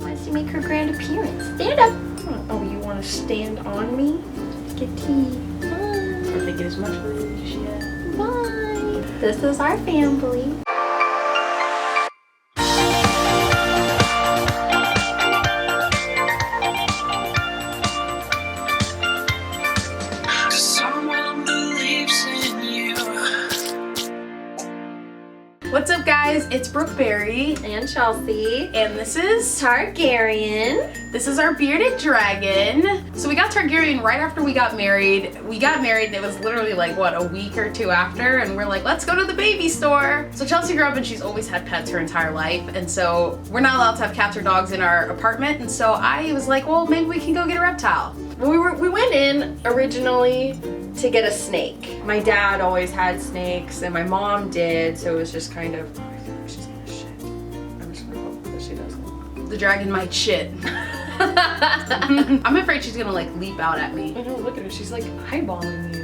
wants to make her grand appearance. Stand up. Oh, you want to stand on me? Get tea. Bye. Or think it as much food as she has. Bye. This is our family. What's up, guys? It's Brooke Berry And Chelsea. and this is Targaryen. This is our bearded dragon. So we got Targaryen right after we got married. We got married and it was literally like, what, a week or two after, and we're like, let's go to the baby store. So Chelsea grew up and she's always had pets her entire life, and so we're not allowed to have cats or dogs in our apartment, and so I was like, well, maybe we can go get a reptile. We went in originally to get a snake. My dad always had snakes and my mom did, so it was just kind of, oh, I think she's gonna shit. I'm just gonna hope that she doesn't. The dragon might shit. I'm afraid she's gonna like leap out at me. I know, look at her, she's like eyeballing you.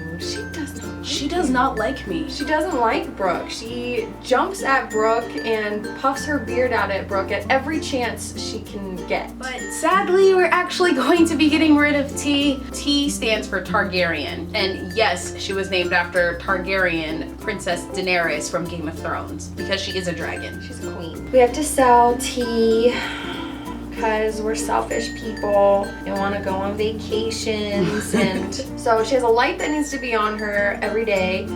She does not like me. She doesn't like Brooke. She jumps at Brooke and puffs her beard out at Brooke at every chance she can get. But sadly, we're actually going to be getting rid of T. T stands for Targaryen. And yes, she was named after Targaryen, Princess Daenerys from Game of Thrones, because she is a dragon. She's a queen. We have to sell T because we're selfish people and want to go on vacations. And so she has a light that needs to be on her every day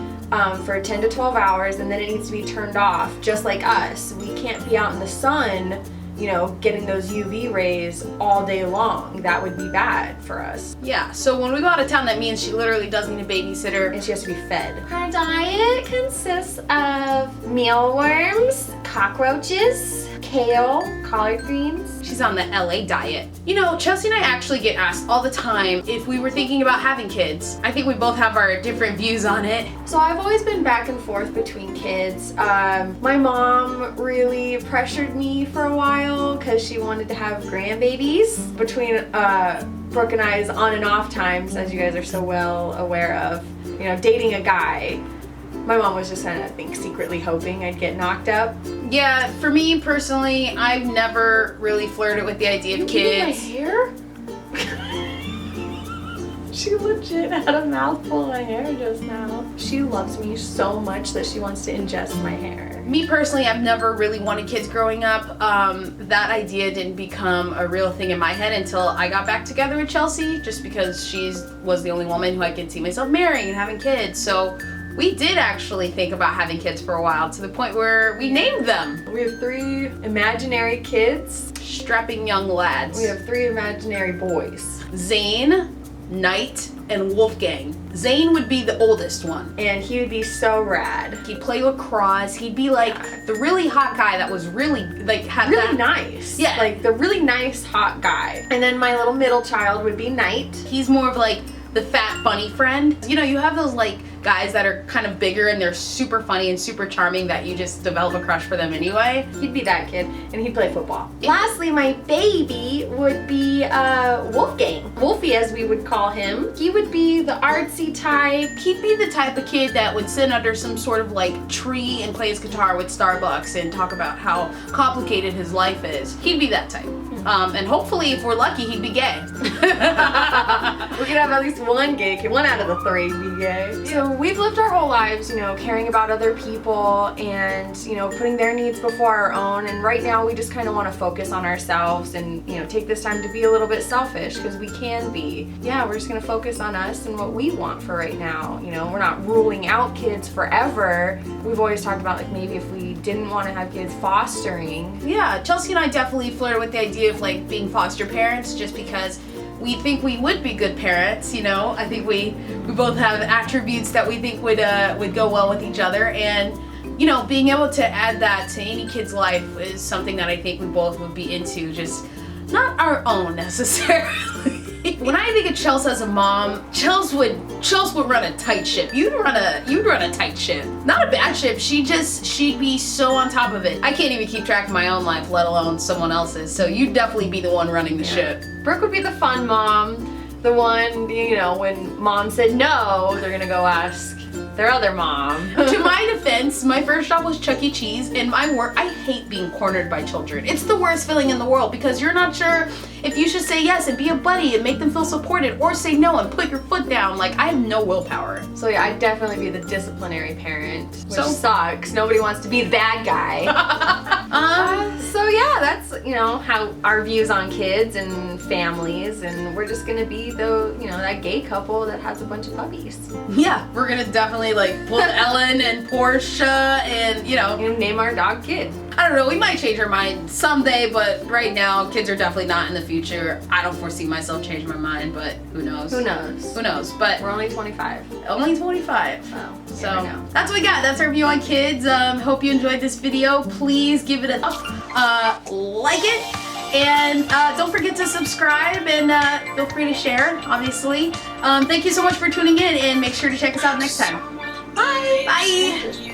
for 10 to 12 hours, and then it needs to be turned off, just like us. We can't be out in the sun, you know, getting those UV rays all day long. That would be bad for us. Yeah, so when we go out of town, that means she literally does need a babysitter. And she has to be fed. Her diet consists of mealworms, cockroaches, kale, collard greens. She's on the LA diet. You know, Chelsea and I actually get asked all the time if we were thinking about having kids. I think we both have our different views on it. So I've always been back and forth between kids. My mom really pressured me for a while because she wanted to have grandbabies. Between Brooke and I's on and off times, as you guys are so well aware of, you know, dating a guy, my mom was just kind of, I think, secretly hoping I'd get knocked up. Yeah, for me personally, I've never really flirted with the idea of kids. My hair? She legit had a mouthful of my hair just now. She loves me so much that she wants to ingest my hair. Me personally, I've never really wanted kids growing up. That idea didn't become a real thing in my head until I got back together with Chelsea, just because she was the only woman who I could see myself marrying and having kids. So we did actually think about having kids for a while, to the point where we named them. We have 3 imaginary kids. Strapping young lads. We have 3 imaginary boys. Zane, Knight, and Wolfgang. Zane would be the oldest one. And he would be so rad. He'd play lacrosse. He'd be like the really hot guy that was really like really nice. Yeah. Like the really nice hot guy. And then my little middle child would be Knight. He's more of like the fat funny friend. You know, you have those like guys that are kind of bigger and they're super funny and super charming that you just develop a crush for them anyway. He'd be that kid, and he'd play football. Lastly, my baby would be Wolfgang. Wolfie, as we would call him. He would be the artsy type. He'd be the type of kid that would sit under some sort of like tree and play his guitar with Starbucks and talk about how complicated his life is. He'd be that type. And hopefully, if we're lucky, he'd be gay. We could have at least one gay kid. 1 out of the 3 be gay. So we've lived our whole lives, you know, caring about other people and, you know, putting their needs before our own. And right now we just kind of want to focus on ourselves and, you know, take this time to be a little bit selfish, because we can be. Yeah, we're just going to focus on us and what we want for right now. You know, we're not ruling out kids forever. We've always talked about, like, maybe if we didn't want to have kids, fostering. Yeah, Chelsea and I definitely flirted with the idea of like being foster parents, just because we think we would be good parents. You know, I think we both have attributes that we think would go well with each other, and you know, being able to add that to any kid's life is something that I think we both would be into, just not our own necessarily. When I think of Chelsea as a mom, Chelsea would run a tight ship. You'd run a tight ship. Not a bad ship. She'd be so on top of it. I can't even keep track of my own life, let alone someone else's. So you'd definitely be the one running the ship. Brooke would be the fun mom, the one, you know, when mom said no, they're gonna go ask their other mom. To my defense, my first job was Chuck E. Cheese, and I hate being cornered by children. It's the worst feeling in the world because you're not sure if you should say yes and be a buddy and make them feel supported, or say no and put your foot down. Like, I have no willpower. So yeah, I'd definitely be the disciplinary parent, which So- sucks. Nobody wants to be the bad guy. So yeah, that's, you know, how our views on kids and families, and we're just gonna be that gay couple that has a bunch of puppies. Yeah, we're gonna definitely like pull Ellen and Portia and, you know, And name our dog Kid. I don't know, we might change our mind someday, but right now, kids are definitely not in the future. I don't foresee myself changing my mind, but who knows? Who knows? Who knows? But We're only 25. only 25. So, So that's what we got. That's our view on kids. Hope you enjoyed this video. Please give it a like it, and don't forget to subscribe, and feel free to share, obviously. Thank you so much for tuning in, and make sure to check us out next time. Bye. Bye.